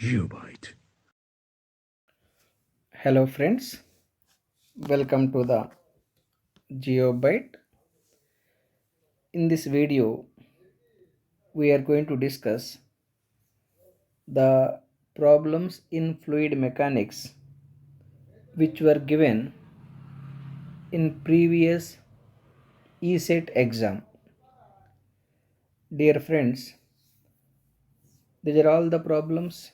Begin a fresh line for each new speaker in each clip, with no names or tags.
Geobyte.
Hello friends, welcome to the Geobyte. In this video, we are going to discuss the problems in fluid mechanics which were given in previous ESET exam. Dear friends, these are all the problems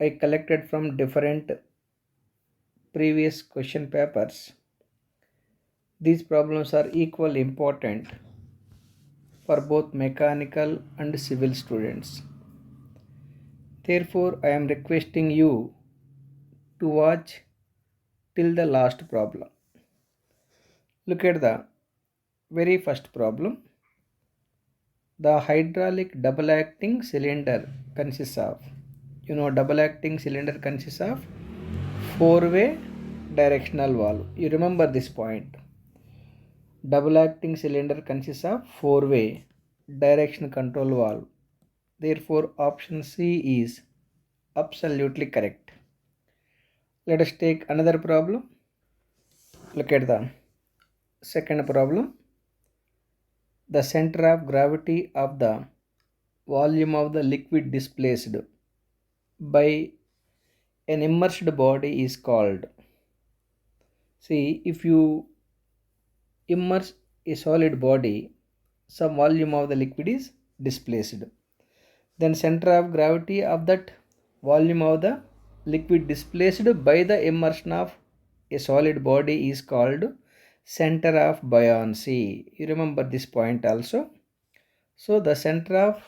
I collected from different previous question papers. These problems are equally important for both mechanical and civil students. Therefore, I am requesting you to watch till the last problem. Look at the very first problem. The hydraulic double acting cylinder consists of, double acting cylinder consists of four-way directional valve. You remember this point. Double acting cylinder consists of four-way direction control valve. Therefore, option C is absolutely correct. Let us take another problem. Look at the second problem. The center of gravity of the volume of the liquid displaced by an immersed body is called. See, if you immerse a solid body, some volume of the liquid is displaced. Then center of gravity of that volume of the liquid displaced by the immersion of a solid body is called center of buoyancy. You remember this point also. So the center of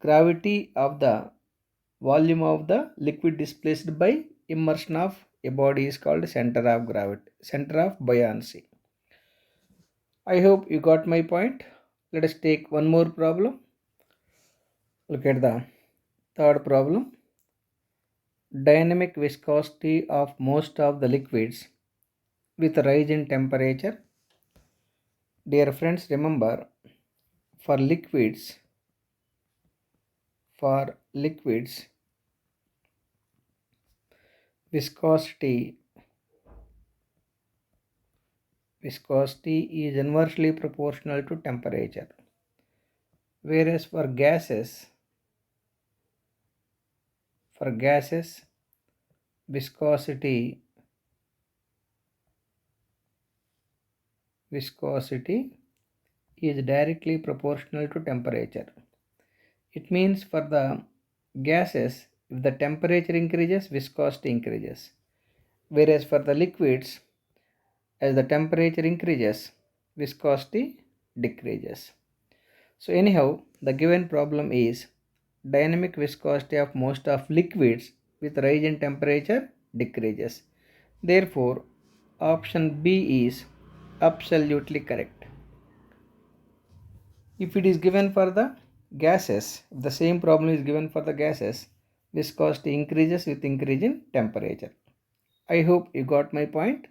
gravity of the volume of the liquid displaced by immersion of a body is called center of gravity, center of buoyancy. I hope you got my point. Let us take one more problem. Look at the third problem. Dynamic viscosity of most of the liquids with rise in temperature. Dear friends, remember for liquids viscosity is inversely proportional to temperature, whereas for gases viscosity is directly proportional to temperature. It means for the gases, if the temperature increases, viscosity increases, whereas for the liquids, as the temperature increases, viscosity decreases. So anyhow, the given problem is dynamic viscosity of most of liquids with rise in temperature decreases. Therefore, option B is absolutely correct. If it is given for the gases, if the same problem is given for the gases, viscosity increases with increase in temperature. I hope you got my point.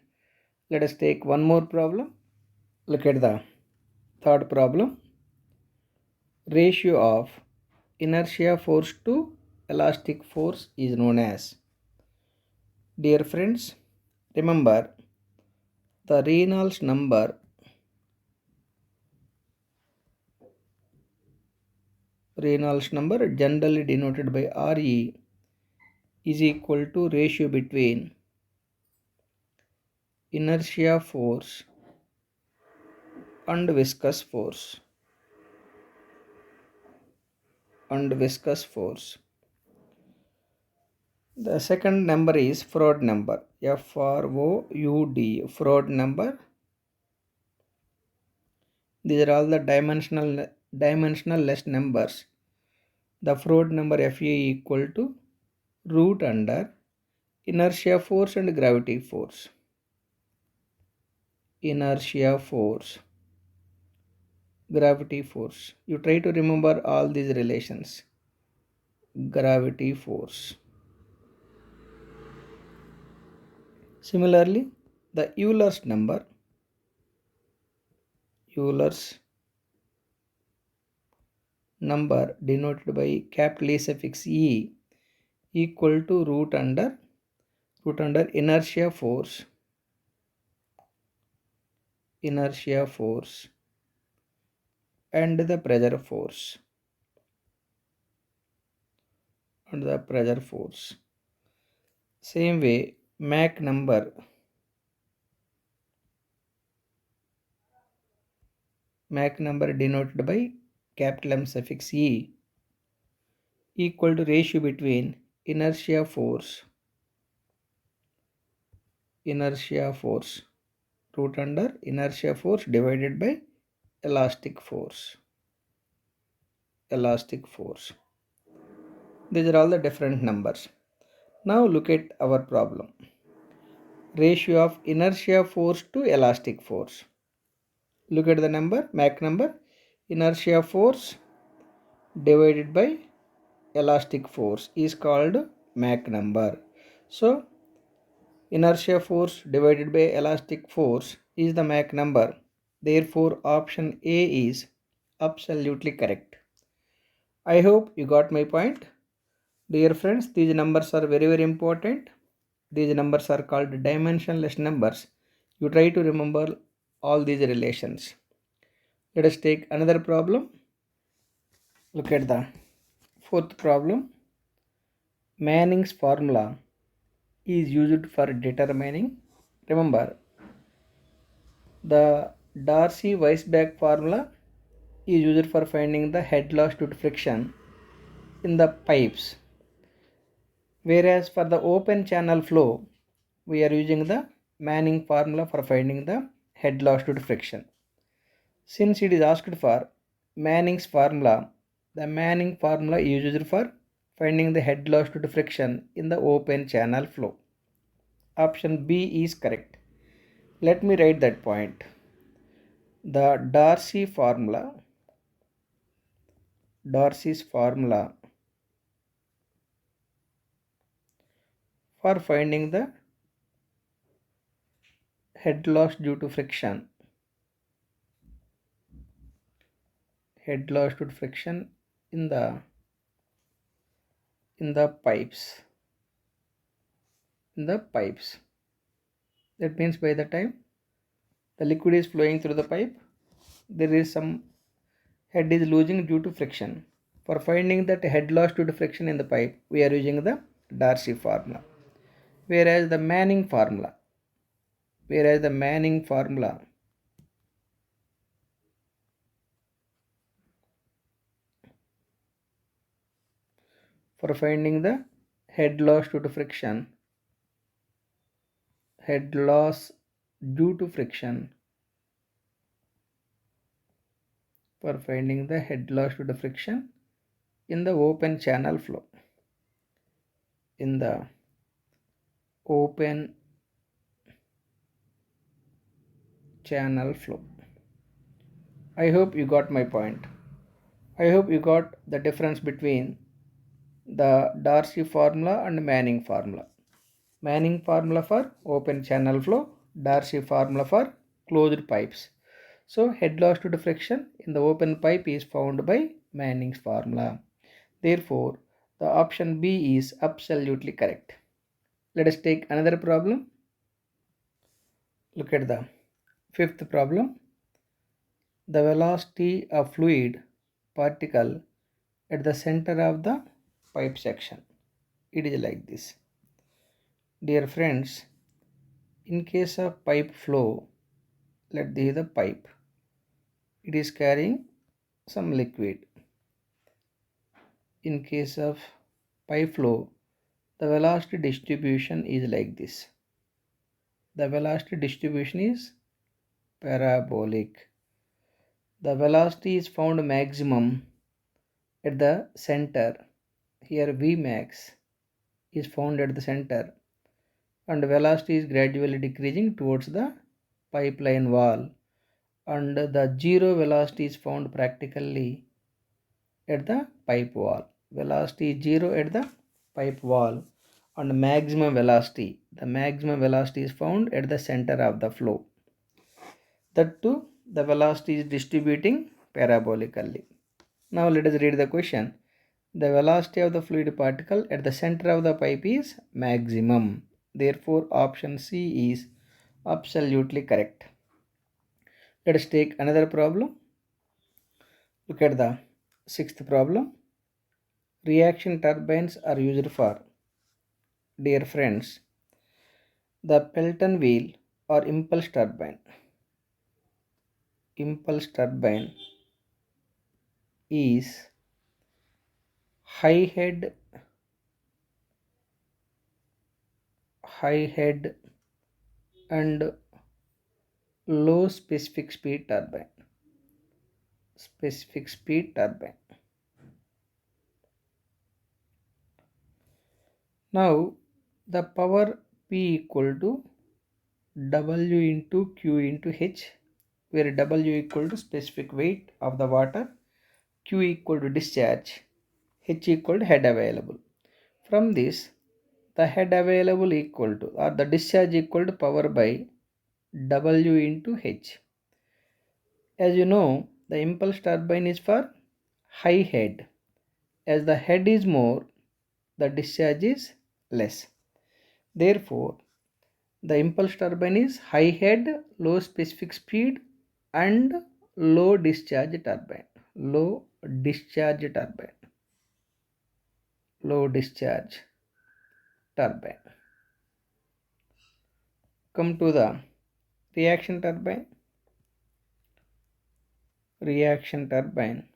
Let us take one more problem. Look at the third problem. Ratio of inertia force to elastic force is known as. Dear friends, remember the Reynolds number generally denoted by Re is equal to ratio between inertia force and viscous force. The second number is Froude number. F-R-O-U-D. Froude number. These are all the dimensionless numbers. The Froude number Fa equal to root under inertia force and gravity force. Inertia force, gravity force. You try to remember all these relations. Gravity force. Similarly, the Euler's number denoted by capital E suffix E equal to root under inertia force and the pressure force Same way, Mach number denoted by capital M suffix E equal to ratio between inertia force root under inertia force divided by elastic force. These are all the different numbers. Now look at our problem. Ratio of inertia force to elastic force. Look at the number, Mach number, inertia force divided by elastic force is called Mach number. So inertia force divided by elastic force is the Mach number. Therefore option A is absolutely correct. I hope you got my point. Dear friends, these numbers are very important. These numbers are called dimensionless numbers. You try to remember all these relations. Let us take another problem. Look at the fourth problem. Manning's formula is used for determining, remember, the Darcy-Weisbach formula is used for finding the head loss due to friction in the pipes. Whereas for the open channel flow, we are using the Manning formula for finding the head loss due to friction. Since it is asked for Manning's formula, the Manning formula is used for finding the head loss due to friction in the open channel flow. Option B is correct. Let me write that point. The Darcy's formula for finding the head loss due to friction in the pipes. That means by the time the liquid is flowing through the pipe, there is some head is losing due to friction. For finding that head loss due to friction in the pipe, we are using the Darcy formula. Whereas the Manning formula for finding the head loss due to friction in the open channel flow. I hope you got my point. I hope you got the difference between the Darcy formula and Manning formula. Manning formula for open channel flow, Darcy formula for closed pipes. So head loss due to friction in the open pipe is found by Manning's formula. Therefore, the option B is absolutely correct. Let us take another problem. Look at the fifth problem. The velocity of fluid particle at the center of the pipe section. It is like this. Dear friends, in case of pipe flow, let this is the pipe. It is carrying some liquid. In case of pipe flow, the velocity distribution is like this. The velocity distribution is parabolic. The velocity is found maximum at the center. Here Vmax is found at the center, and velocity is gradually decreasing towards the pipeline wall, and the zero velocity is found practically at the pipe wall. Velocity is zero at the pipe wall, and maximum velocity is found at the center of the flow. That too, the velocity is distributing parabolically. Now let us read the question. The velocity of the fluid particle at the center of the pipe is maximum. Therefore, option C is absolutely correct. Let us take another problem. Look at the sixth problem. Reaction turbines are used for, dear friends, the Pelton wheel or impulse turbine. Impulse turbine is high head and low specific speed turbine. Specific speed turbine. Now the power P equal to W into Q into H, where W equal to specific weight of the water, Q equal to discharge, H equal to head available. From this, the head available equal to, or the discharge equal to power by W into H. As you know, the impulse turbine is for high head. As the head is more, the discharge is less. Therefore, the impulse turbine is high head, low specific speed and low discharge turbine. Low discharge turbine. Low discharge turbine. Come to the reaction turbine. Reaction turbine.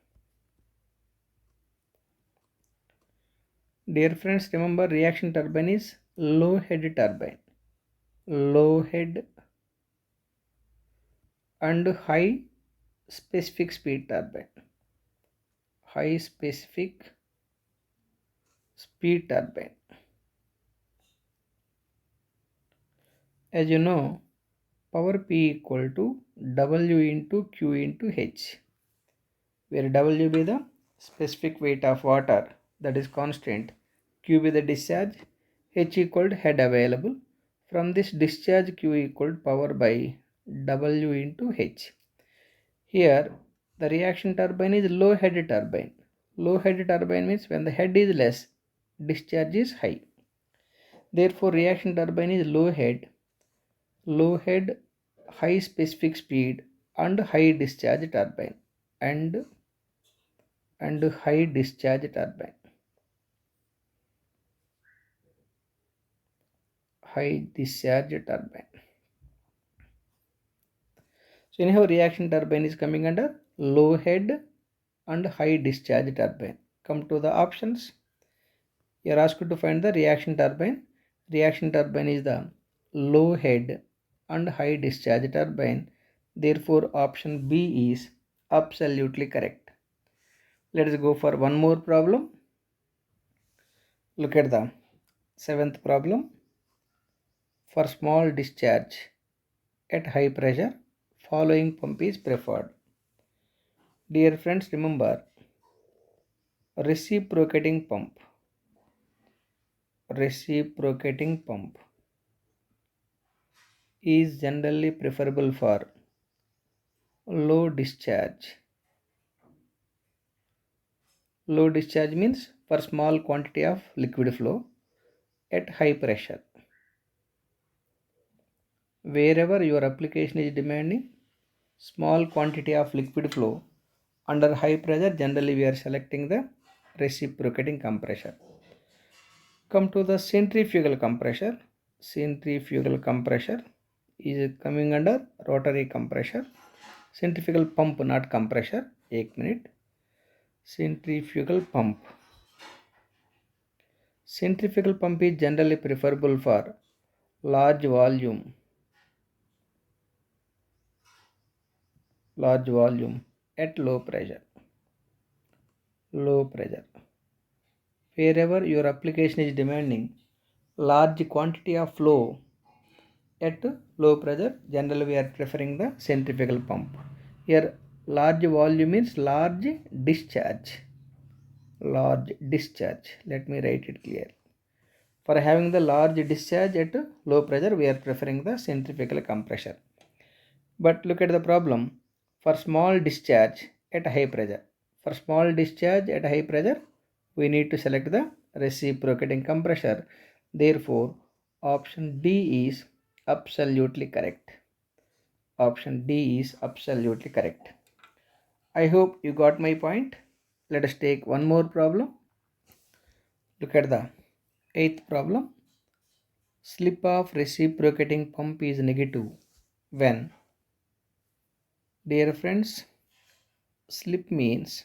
Dear friends, remember reaction turbine is low head turbine. Low head and high specific speed turbine. High specific speed turbine. As you know, power P equal to W into Q into H, where W be the specific weight of water, that is constant, Q be the discharge, H equal to head available. From this discharge, Q equal to power by W into H. Here the reaction turbine is low head turbine. Low head turbine means when the head is less, discharge is high. Therefore, reaction turbine is low head, high specific speed and high discharge turbine and high discharge turbine. High discharge turbine. So anyhow, reaction turbine is coming under low head and high discharge turbine. Come to the options. You are asked to find the reaction turbine. Reaction turbine is the low head and high discharge turbine. Therefore, option B is absolutely correct. Let us go for one more problem. Look at the seventh problem. For small discharge at high pressure, following pump is preferred. Dear friends, remember reciprocating pump. Reciprocating pump is generally preferable for low discharge. Low discharge means for small quantity of liquid flow at high pressure. Wherever your application is demanding small quantity of liquid flow under high pressure, generally we are selecting the reciprocating compressor. Come to the centrifugal compressor. Centrifugal compressor is coming under rotary compressor. Centrifugal pump, not compressor. 1 minute. Centrifugal pump. Centrifugal pump is generally preferable for large volume at low pressure. Wherever your application is demanding large quantity of flow at low pressure, generally we are preferring the centrifugal pump. Here large volume means large discharge. Let me write it clear. For having the large discharge at low pressure, we are preferring the centrifugal compressor. But look at the problem. For small discharge at high pressure, we need to select the reciprocating compressor. Therefore, option D is absolutely correct. Option D is absolutely correct. I hope you got my point. Let us take one more problem. Look at the eighth problem. Slip of reciprocating pump is negative when, dear friends, slip means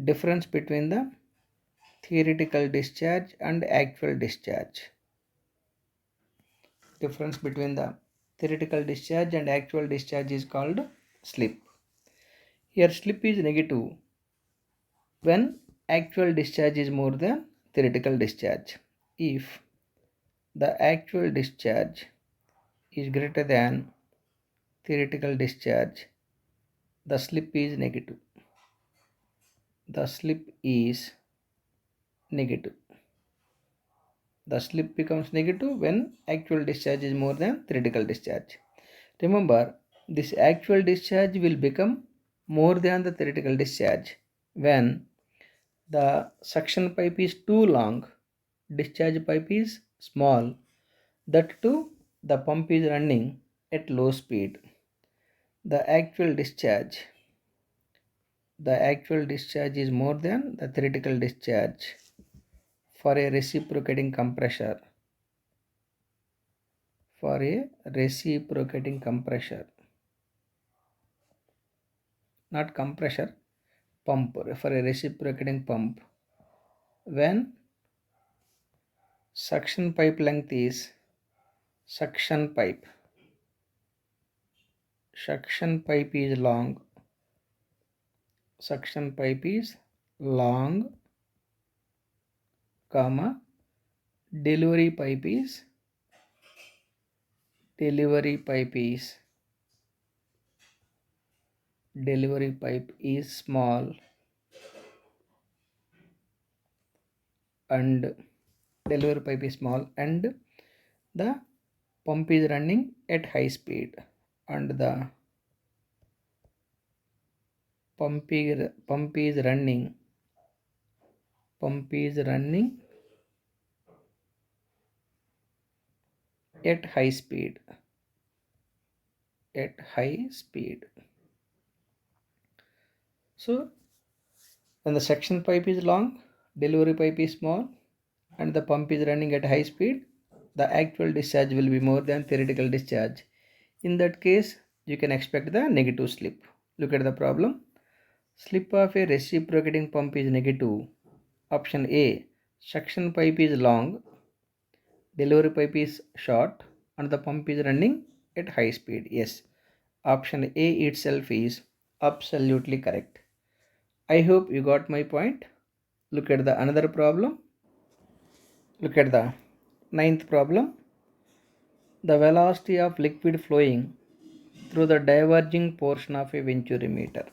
difference between the theoretical discharge and actual discharge. Difference between the theoretical discharge and actual discharge is called slip. Here slip is negative when actual discharge is more than theoretical discharge. If the actual discharge is greater than theoretical discharge, the slip is negative. The slip is negative. The slip becomes negative when actual discharge is more than theoretical discharge. Remember, this actual discharge will become more than the theoretical discharge when the suction pipe is too long, discharge pipe is small, that too the pump is running at low speed. The actual discharge is more than the theoretical discharge for a reciprocating compressor. Not compressor, pump, for a reciprocating pump, when suction pipe length is suction pipe is long, comma, delivery pipe is small, and the pump is running at high speed, and the pump is running at high speed. So when the suction pipe is long, delivery pipe is small, and the pump is running at high speed, the actual discharge will be more than theoretical discharge. In that case, you can expect the negative slip. Look at the problem. Slip of a reciprocating pump is negative. Option A, suction pipe is long, delivery pipe is short, and the pump is running at high speed. Yes, option A itself is absolutely correct. I hope you got my point. Look at the another problem. Look at the ninth problem. The velocity of liquid flowing through the diverging portion of a venturi meter.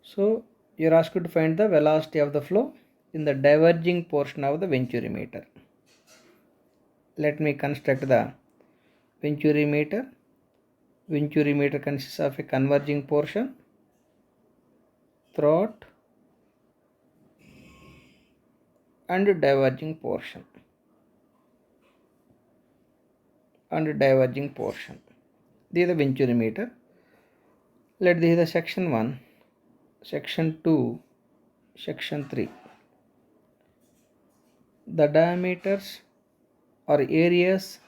So you are asked to find the velocity of the flow in the diverging portion of the venturi meter. Let me construct the venturi meter. Venturi meter consists of a converging portion, throat, and diverging portion. This is the venturi meter. Let this is the section 1, section 2, section 3. The diameters or areas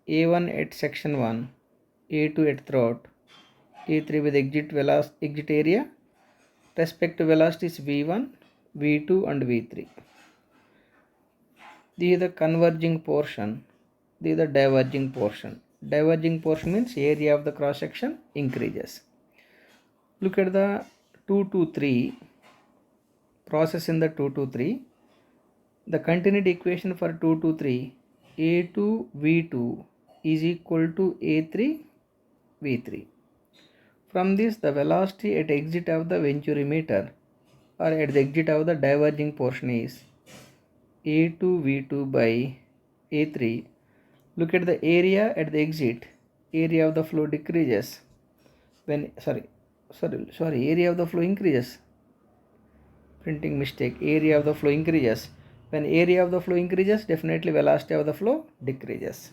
A1 at section 1, A2 at throat, A3 with exit area, respective velocities V1, V2 and V3. This is the converging portion. This is the diverging portion. Diverging portion means area of the cross section increases. Look at the 223 process in the 223. The continuity equation for 223, A2 V2 is equal to A3 V3. From this, the velocity at exit of the venturi meter or at the exit of the diverging portion is A2 V2 by A3. Look at the area at the exit. Area of the flow decreases when area of the flow increases printing mistake, area of the flow increases. When area of the flow increases, definitely velocity of the flow decreases.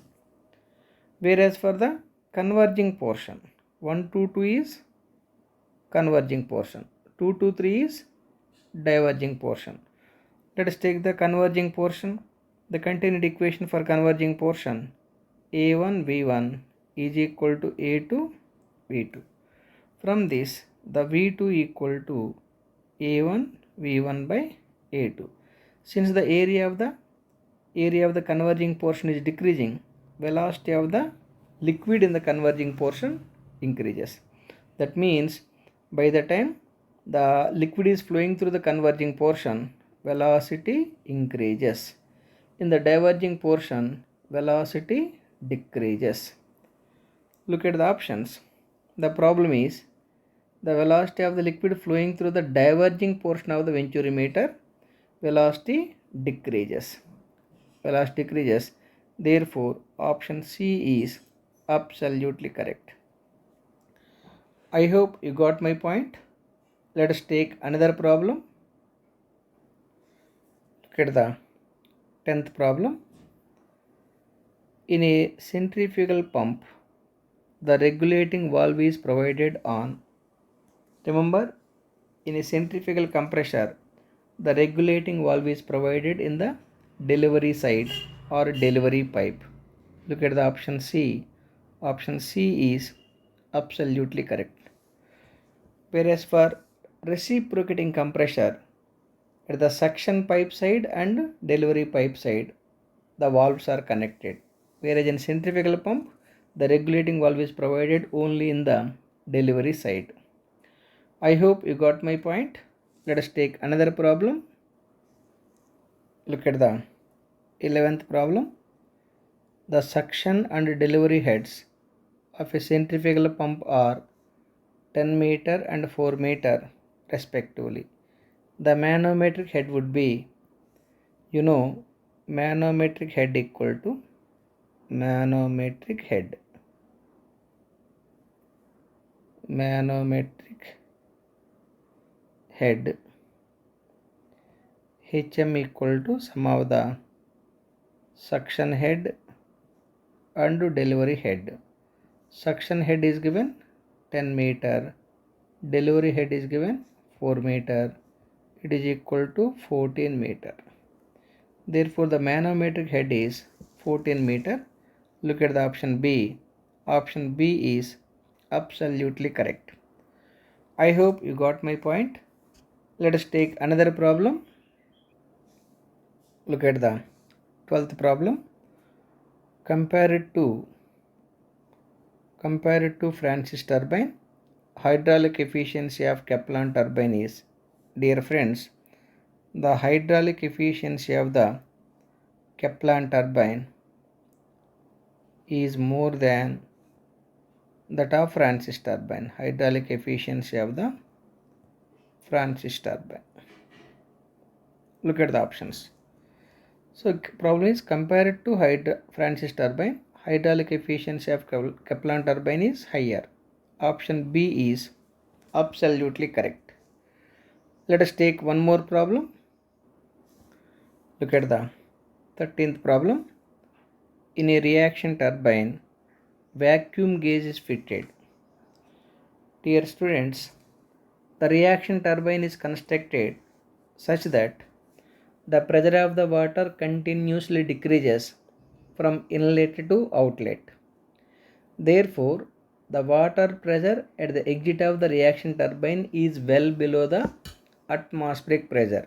Whereas for the converging portion, 1 to 2 is converging portion, 2 to 3 is diverging portion. Let us take the converging portion. The contained equation for converging portion, a1 v1 is equal to a2 v2. From this, the v2 equal to a1 v1 by a2. Since the area of the converging portion is decreasing, velocity of the liquid in the converging portion increases. That means by the time the liquid is flowing through the converging portion, velocity increases. In the diverging portion, velocity decreases. Look at the options. The problem is the velocity of the liquid flowing through the diverging portion of the venturimeter, velocity decreases. Velocity decreases. Therefore, option C is absolutely correct. I hope you got my point. Let us take another problem. Look at the 10th problem. In a centrifugal pump, the regulating valve is provided on. Remember, in a centrifugal compressor, the regulating valve is provided in the delivery side or delivery pipe. Look at the option C. Option C is absolutely correct. Whereas for reciprocating compressor, at the suction pipe side and delivery pipe side, the valves are connected. Whereas in centrifugal pump, the regulating valve is provided only in the delivery side. I hope you got my point. Let us take another problem. Look at the 11th problem. The suction and delivery heads of a centrifugal pump are 10 meter and 4 meter respectively. The manometric head would be, manometric head equal to manometric head HM equal to sum of the suction head and delivery head. Suction head is given 10 meter, delivery head is given 4 meter. It is equal to 14 meter. Therefore, the manometric head is 14 meter. Look at the option B. Option B is absolutely correct. I hope you got my point. Let us take another problem. Look at the 12th problem. Compare it to Francis turbine. Hydraulic efficiency of Kaplan turbine is, dear friends, the hydraulic efficiency of the Kaplan turbine is more than that of Francis turbine. Hydraulic efficiency of the Francis turbine. Look at the options. So problem is compared to Francis turbine, hydraulic efficiency of Kaplan turbine is higher. Option B is absolutely correct. Let us take one more problem. Look at the 13th problem. In a reaction turbine, vacuum gauge is fitted. Dear students, the reaction turbine is constructed such that the pressure of the water continuously decreases from inlet to outlet. Therefore, the water pressure at the exit of the reaction turbine is well below the atmospheric pressure.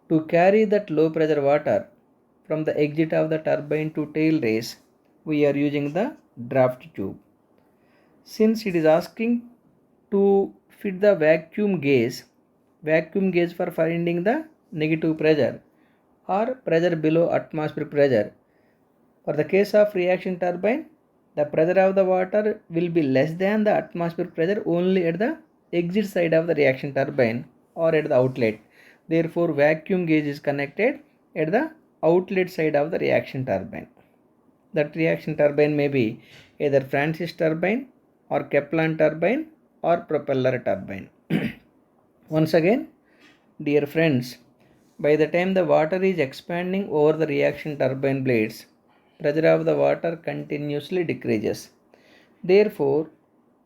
To carry that low pressure water from the exit of the turbine to tail race, we are using the draft tube. Since it is asking to fit the vacuum gauge for finding the negative pressure or pressure below atmospheric pressure. For the case of reaction turbine, the pressure of the water will be less than the atmospheric pressure only at the exit side of the reaction turbine or at the outlet. Therefore, vacuum gauge is connected at the outlet side of the reaction turbine. That reaction turbine may be either Francis turbine or Kaplan turbine or propeller turbine. Once again, Dear friends, by the time the water is expanding over the reaction turbine blades, pressure of the water continuously decreases. Therefore,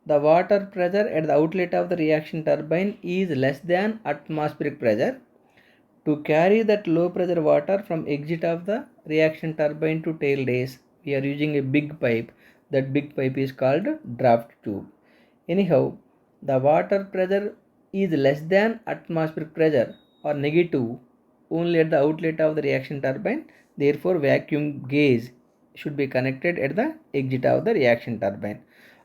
the water pressure at the outlet of the reaction turbine is less than atmospheric pressure. To carry that low pressure water from exit of the reaction turbine to tail race, we are using a big pipe. That big pipe is called draft tube. Anyhow, the water pressure is less than atmospheric pressure or negative only at the outlet of the reaction turbine. Therefore, vacuum gauge should be connected at the exit of the reaction turbine.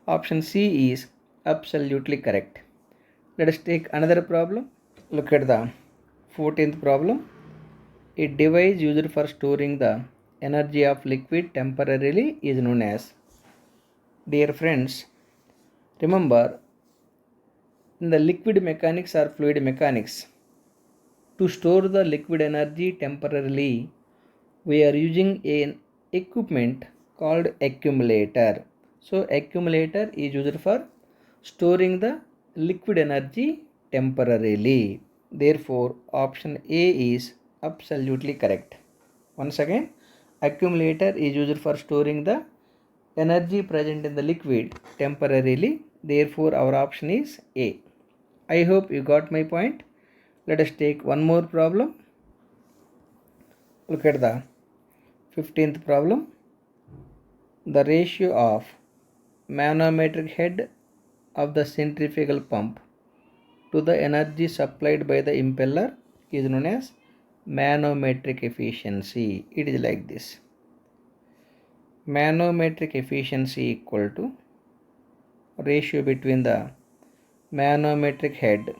Option C is absolutely correct. Let us take another problem. Look at the 14th problem. A device used for storing the energy of liquid temporarily is known as. Dear friends, remember in the liquid mechanics or fluid mechanics, to store the liquid energy temporarily, we are using an equipment called accumulator. So accumulator is used for storing the liquid energy temporarily. Therefore, option A is absolutely correct. Once again, accumulator is used for storing the energy present in the liquid temporarily. Therefore, our option is A. I hope you got my point. Let us take one more problem. Look at the 15th problem. The ratio of manometric head of the centrifugal pump to the energy supplied by the impeller is known as manometric efficiency. It is like this. Manometric efficiency equal to ratio between the manometric head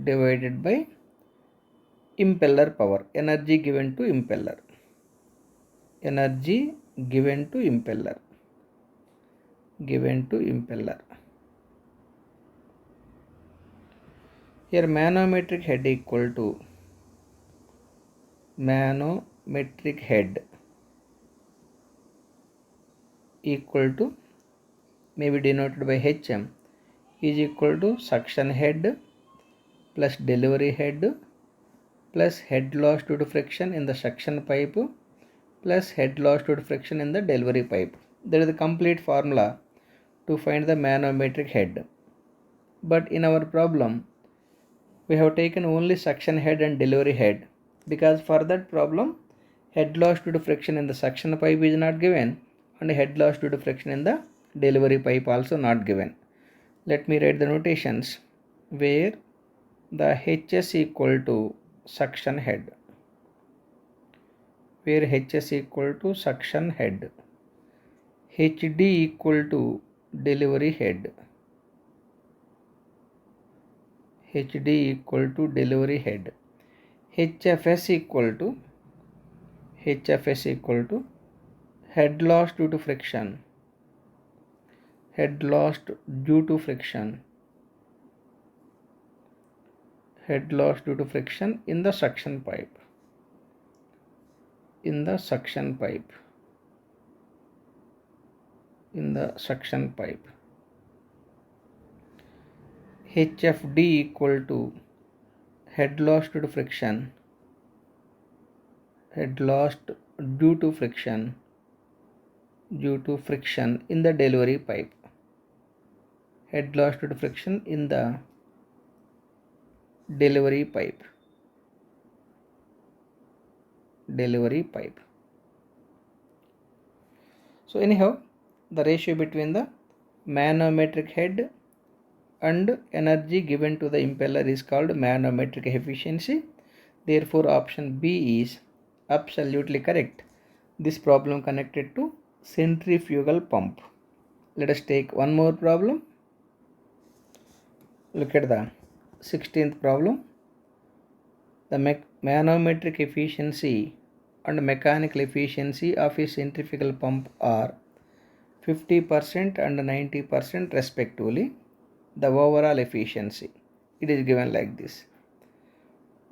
divided by impeller power, energy given to impeller, here manometric head equal to may be denoted by HM is equal to suction head plus delivery head plus head loss due to friction in the suction pipe plus head loss due to friction in the delivery pipe. That is the complete formula to find the manometric head. But in our problem, we have taken only suction head and delivery head, because for that problem, head loss due to friction in the suction pipe is not given and head loss due to friction in the delivery pipe also not given. Let me write the notations where the HS equal to suction head, HD equal to delivery head, HFS equal to head loss due to friction, head loss due to friction in the suction pipe, HFD equal to head loss due to friction, in the delivery pipe, delivery pipe. So anyhow, the ratio between the manometric head and energy given to the impeller is called manometric efficiency. Therefore, option B is absolutely correct. This problem connected to centrifugal pump. Let us take one more problem. Look at the 16th problem. The manometric efficiency and mechanical efficiency of a centrifugal pump are 50% and 90% respectively. The overall efficiency, it is given like this.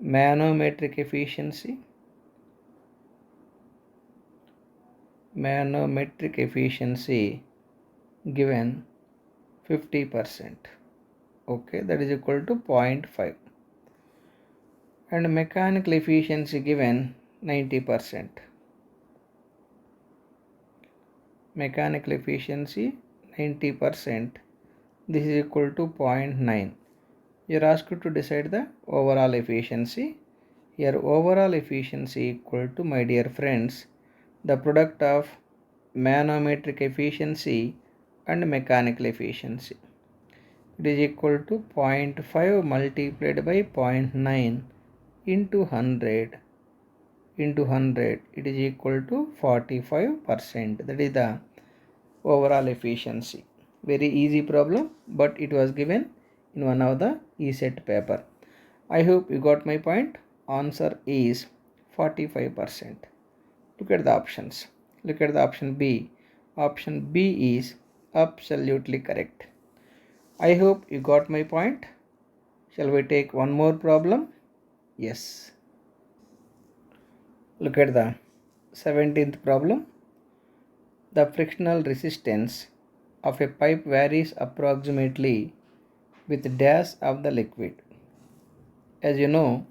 Manometric efficiency given 50%. Okay, that is equal to 0.5. And mechanical efficiency given 90%. Mechanical efficiency 90%. This is equal to 0.9. You are asked to decide the overall efficiency. Here overall efficiency equal to, my dear friends, the product of manometric efficiency and mechanical efficiency. It is equal to 0.5 multiplied by 0.9 into 100 into 100. It is equal to 45%. That is the overall efficiency. Very easy problem, but it was given in one of the ESET paper. I hope you got my point. Answer is 45%. Look at the options. Look at the option B. Option B is absolutely correct. I hope you got my point. Shall we take one more problem? Yes. Look at the 17th problem. The frictional resistance of a pipe varies approximately with dash of the liquid. As you know,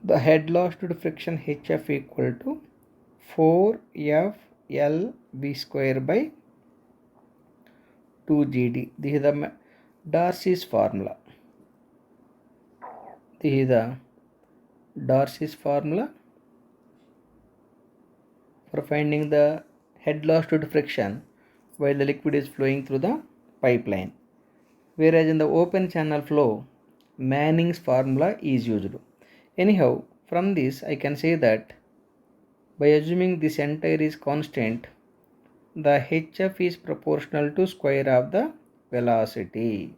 the head loss to friction HF equal to 4FLV square by 2GD. This is the Darcy's formula. This is the Darcy's formula for finding the head loss due to friction while the liquid is flowing through the pipeline. Whereas in the open channel flow, Manning's formula is used. Anyhow, from this I can say that by assuming this entire is constant, the HF is proportional to square of the velocity.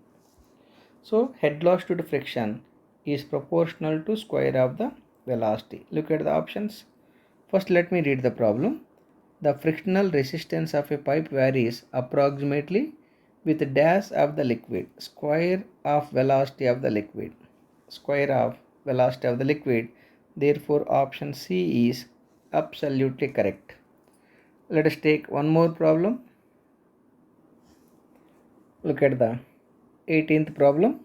So head loss due to friction is proportional to square of the velocity. Look at the options. First let me read the problem. The frictional resistance of a pipe varies approximately with dash of the liquid, square of velocity of the liquid. Square of velocity of the liquid. Therefore option C is absolutely correct. Let us take one more problem. Look at the 18th problem.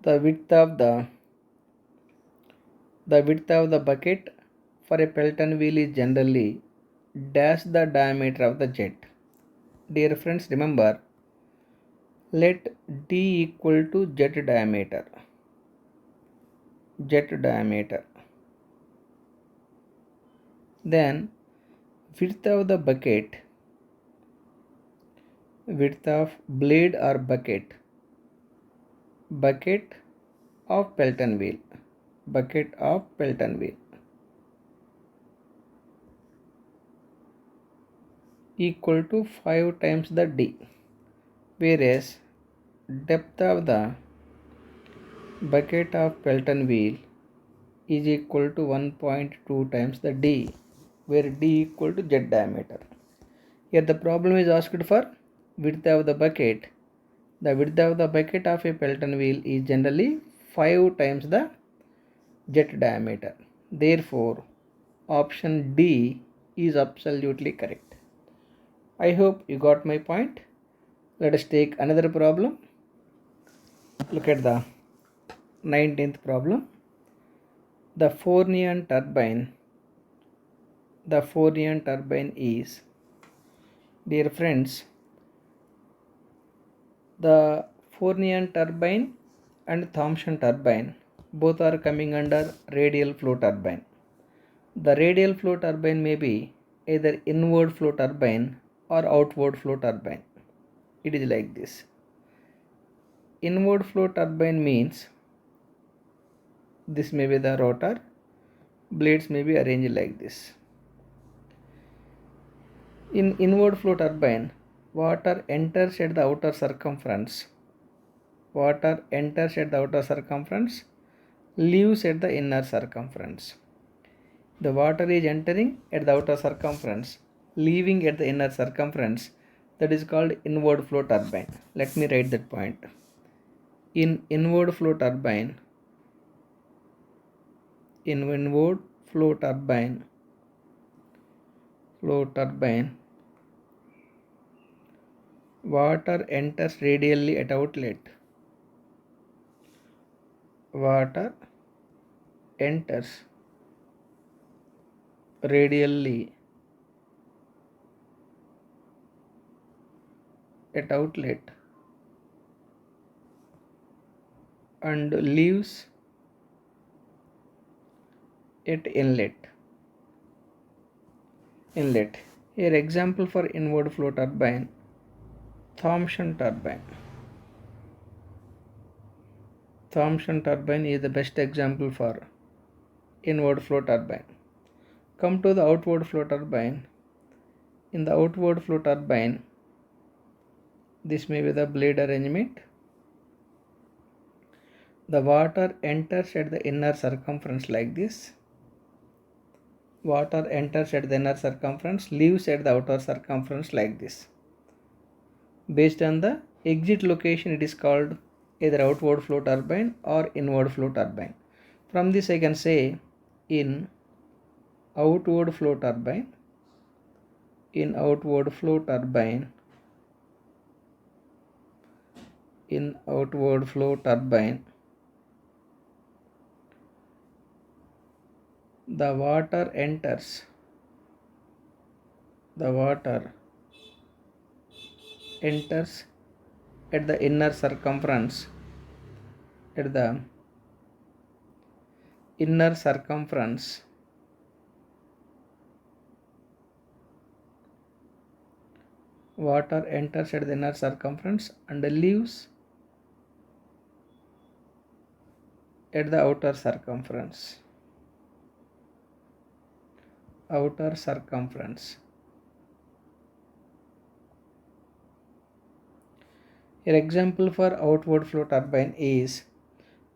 The width of the bucket for a Pelton wheel is generally dash the diameter of the jet. Dear friends, remember, let D equal to jet diameter. Then width of the bucket, width of blade or bucket of Pelton wheel, equal to 5 times the D, whereas depth of the bucket of Pelton wheel is equal to 1.2 times the D, where D equal to jet diameter. Here the problem is asked for width of the bucket. The width of the bucket of a Pelton wheel is generally 5 times the jet diameter. Therefore, option D is absolutely correct. I hope you got my point. Let us take another problem. Look at the 19th problem. The Fournier turbine is, dear friends, the Fournier turbine and Thomson turbine both are coming under radial flow turbine. The radial flow turbine may be either inward flow turbine or outward flow turbine. It is like this. Inward flow turbine means this may be the rotor, blades may be arranged like this. In inward flow turbine, water enters at the outer circumference, leaves at the inner circumference. The water is entering at the outer circumference, leaving at the inner circumference. That is called inward flow turbine. Let me write that point. In inward flow turbine, Water enters radially at outlet. Water enters radially at outlet and leaves at inlet. Here example for inward flow turbine, Thomson turbine. Thomson turbine is the best example for inward flow turbine. Come to the outward flow turbine. In the outward flow turbine, this may be the blade arrangement. The water enters at the inner circumference like this. Water enters at the inner circumference, leaves at the outer circumference like this. Based on the exit location, it is called either outward flow turbine or inward flow turbine. From this I can say in outward flow turbine, the water enters at the inner circumference, water enters at the inner circumference and leaves at the outer circumference. Here example for outward flow turbine is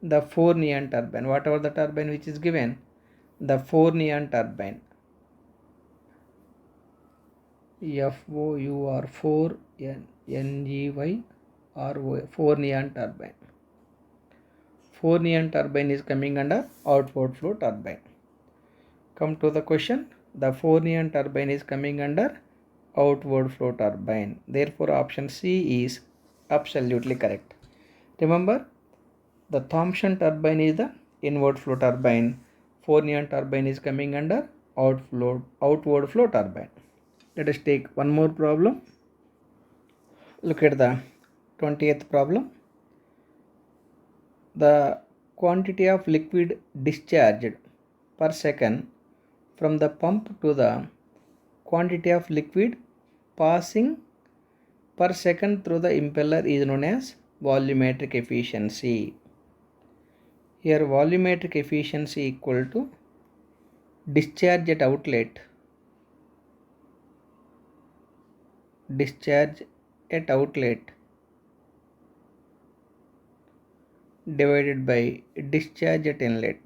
the 4-neon turbine. Whatever the turbine which is given, the 4-neon turbine. FOUR 4 NEY RO 4-neon turbine. 4-neon turbine is coming under outward flow turbine. Come to the question. The 4-neon turbine is coming under outward flow turbine. Therefore, option C is absolutely correct. Remember, the Thomson turbine is the inward flow turbine. 4-neon turbine is coming under outward flow turbine. Let us take one more problem. Look at the 20th problem. The quantity of liquid discharged per second from the pump to the quantity of liquid passing per second through the impeller is known as volumetric efficiency. Here volumetric efficiency equal to discharge at outlet divided by discharge at inlet.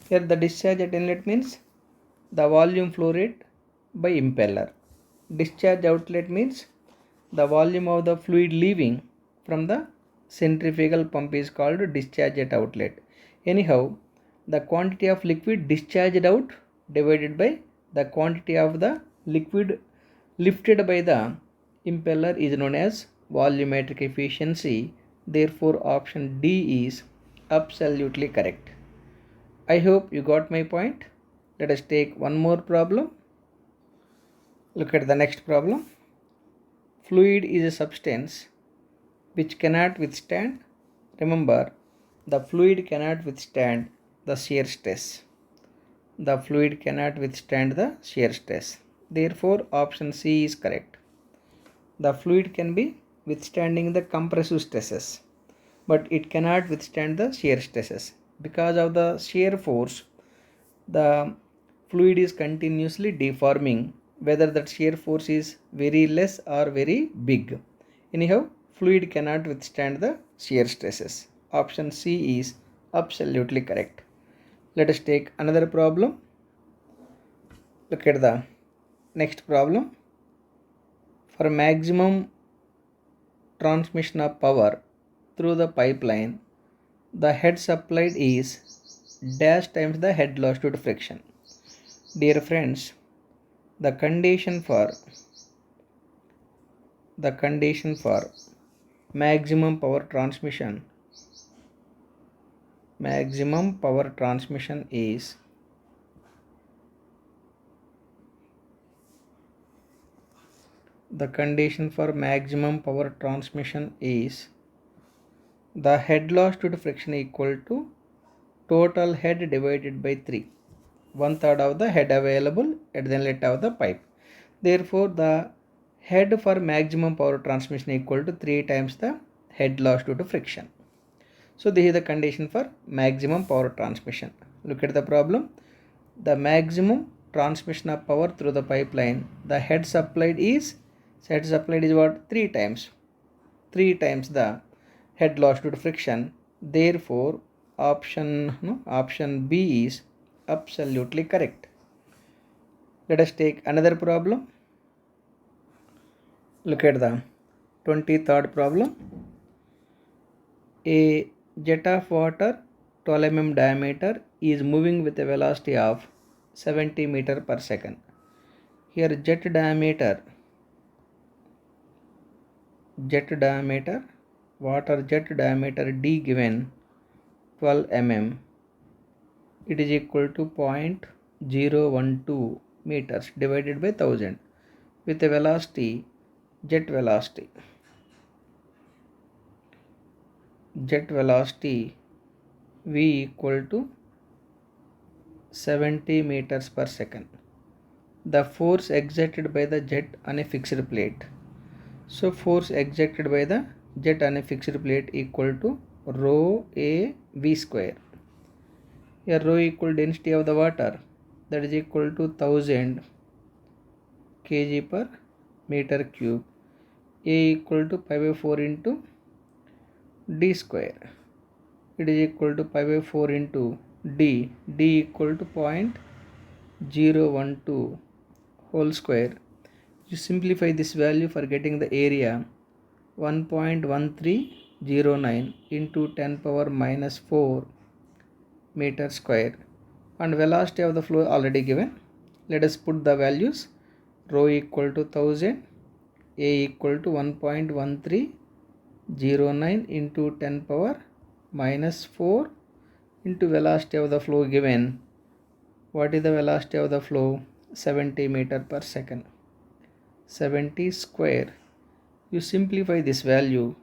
Here the discharge at inlet means the volume flow rate by impeller. Discharge outlet means the volume of the fluid leaving from the centrifugal pump is called discharge at outlet. Anyhow, the quantity of liquid discharged out divided by the quantity of the liquid lifted by the impeller is known as volumetric efficiency. Therefore, option D is absolutely correct. I hope you got my point. Let us take one more problem. Look at the next problem. Fluid is a substance which cannot withstand. Remember, the fluid cannot withstand the shear stress. Therefore, option C is correct. The fluid can be withstanding the compressive stresses, but it cannot withstand the shear stresses. Because of the shear force, the fluid is continuously deforming, whether that shear force is very less or very big. Anyhow, fluid cannot withstand the shear stresses. Option C is absolutely correct. Let us take another problem. Look at the next problem. For maximum transmission of power through the pipeline, the head supplied is dash times the head loss due to friction. Dear friends, the condition for maximum power transmission is the head loss due to friction equal to total head divided by 3. One third of the head available at the inlet of the pipe. Therefore, the head for maximum power transmission equal to 3 times the head loss due to friction. So this is the condition for maximum power transmission. Look at the problem. The maximum transmission of power through the pipeline, the head supplied is what? 3 times. 3 times the head loss due to friction. Therefore, option B is absolutely correct. Let us take another problem. Look at the 23rd problem. A jet of water 12 mm diameter is moving with a velocity of 70 meter per second. Here jet diameter, water jet diameter D given 12 mm. It is equal to 0.012 meters divided by 1000 with a velocity, jet velocity V equal to 70 meters per second. The force exerted by the jet on a fixed plate. So force exerted by the jet on a fixed plate equal to rho a v square. Here rho equal density of the water, that is equal to 1000 kg per meter cube. A equal to pi by 4 into d square. It is equal to pi by 4 into d. D equal to 0.012 whole square. You simplify this value for getting the area 1.1309 into 10 power minus 4 meter square, and velocity of the flow already given. Let us put the values. Rho equal to 1000, A equal to 1.1309 into 10 power minus 4 into velocity of the flow given. What is the velocity of the flow? 70 meter per second. 70 square. You simplify this value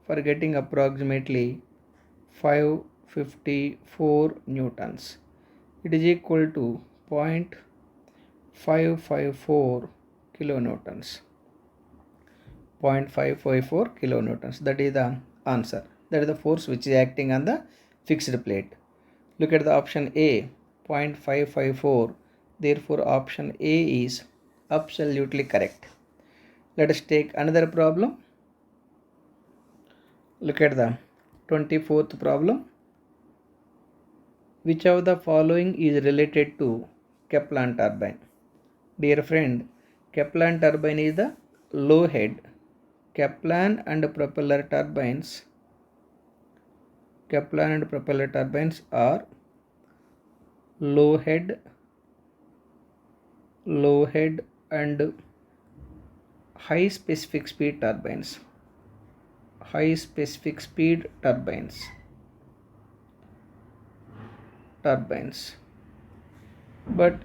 for getting approximately 554 newtons. It is equal to 0.554 kilonewtons. 0.554 kilonewtons. That is the answer. That is the force which is acting on the fixed plate. Look at the option A, 0.554. Therefore, option A is absolutely correct. Let us take another problem. Look at the 24th problem. Which of the following is related to Kaplan turbine? Dear friend, Kaplan turbine is the low head. Kaplan and propeller turbines are low head and high specific speed turbines. But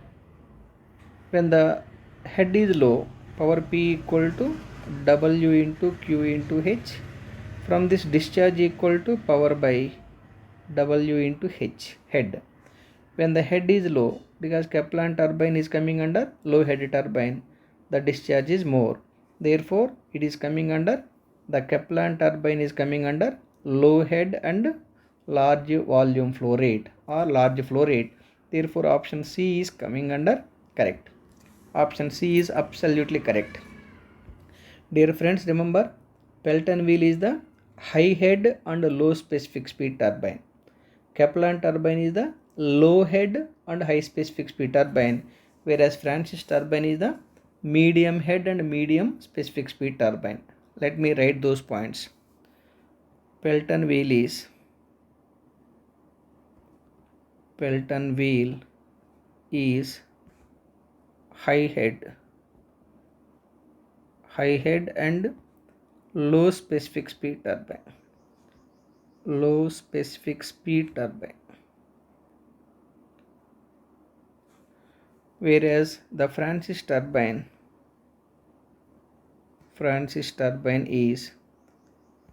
when the head is low, power P equal to W into Q into H. From this, discharge equal to power by W into H, head. When the head is low, because Kaplan turbine is coming under low head turbine, the discharge is more. Therefore, it is coming under, the Kaplan turbine is coming under low head and large volume flow rate or large flow rate. Therefore, option C is coming under correct. Option C is absolutely correct. Dear friends, remember, Pelton wheel is the high head and low specific speed turbine. Kaplan turbine is the low head and high specific speed turbine, whereas Francis turbine is the medium head and medium specific speed turbine. Let me write those points. Pelton wheel is high head, and low specific speed turbine, low specific speed turbine. Whereas the Francis turbine is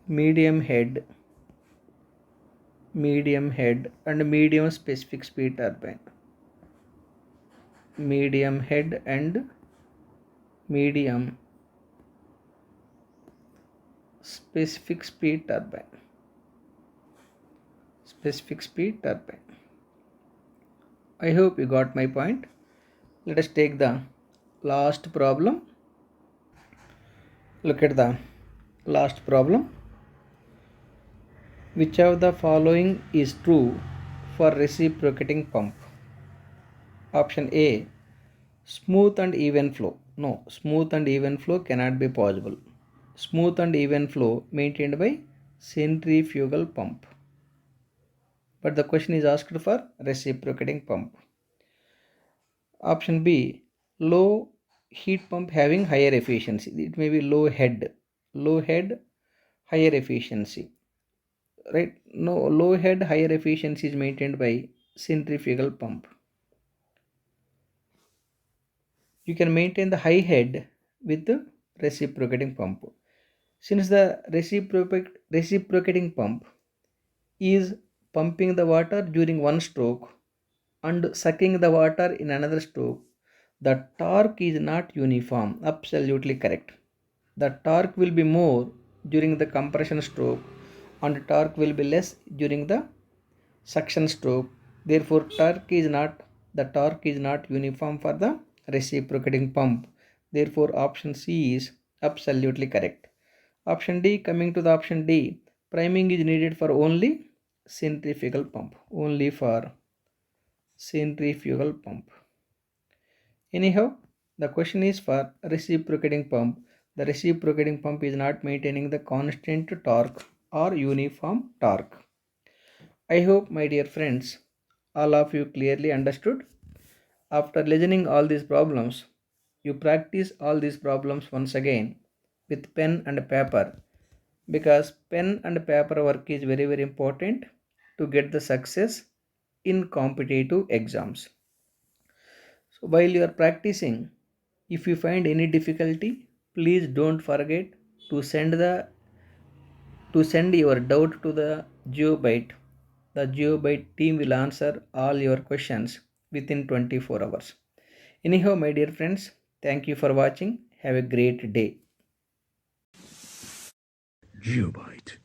medium head, and medium specific speed turbine, medium head and medium specific speed turbine, I hope you got my point. Let us take the last problem. Look at the last problem. Which of the following is true for reciprocating pump? Option A, smooth and even flow. No, smooth and even flow cannot be possible. Smooth and even flow maintained by centrifugal pump. But the question is asked for reciprocating pump. Option B, low heat pump having higher efficiency. It may be low head, higher efficiency. Right? No, low head, higher efficiency is maintained by centrifugal pump. You can maintain the high head with the reciprocating pump. Since the reciprocating pump is pumping the water during one stroke and sucking the water in another stroke, the torque is not uniform. Absolutely correct. The torque will be more during the compression stroke and torque will be less during the suction stroke. Therefore, the torque is not uniform for the reciprocating pump. Therefore, option C is absolutely correct. Option D, coming to the option D, priming is needed for only centrifugal pump. Only for centrifugal pump. Anyhow, the question is for reciprocating pump. The reciprocating pump is not maintaining the constant torque or uniform torque. I hope, my dear friends, all of you clearly understood. After listening all these problems, you practice all these problems once again with pen and paper, because pen and paper work is very very important to get the success in competitive exams. So while you are practicing, if you find any difficulty, please don't forget to send your doubt to the GeoByte. The GeoByte team will answer all your questions within 24 hours. Anyhow, my dear friends, thank you for watching. Have a great day.
GeoByte.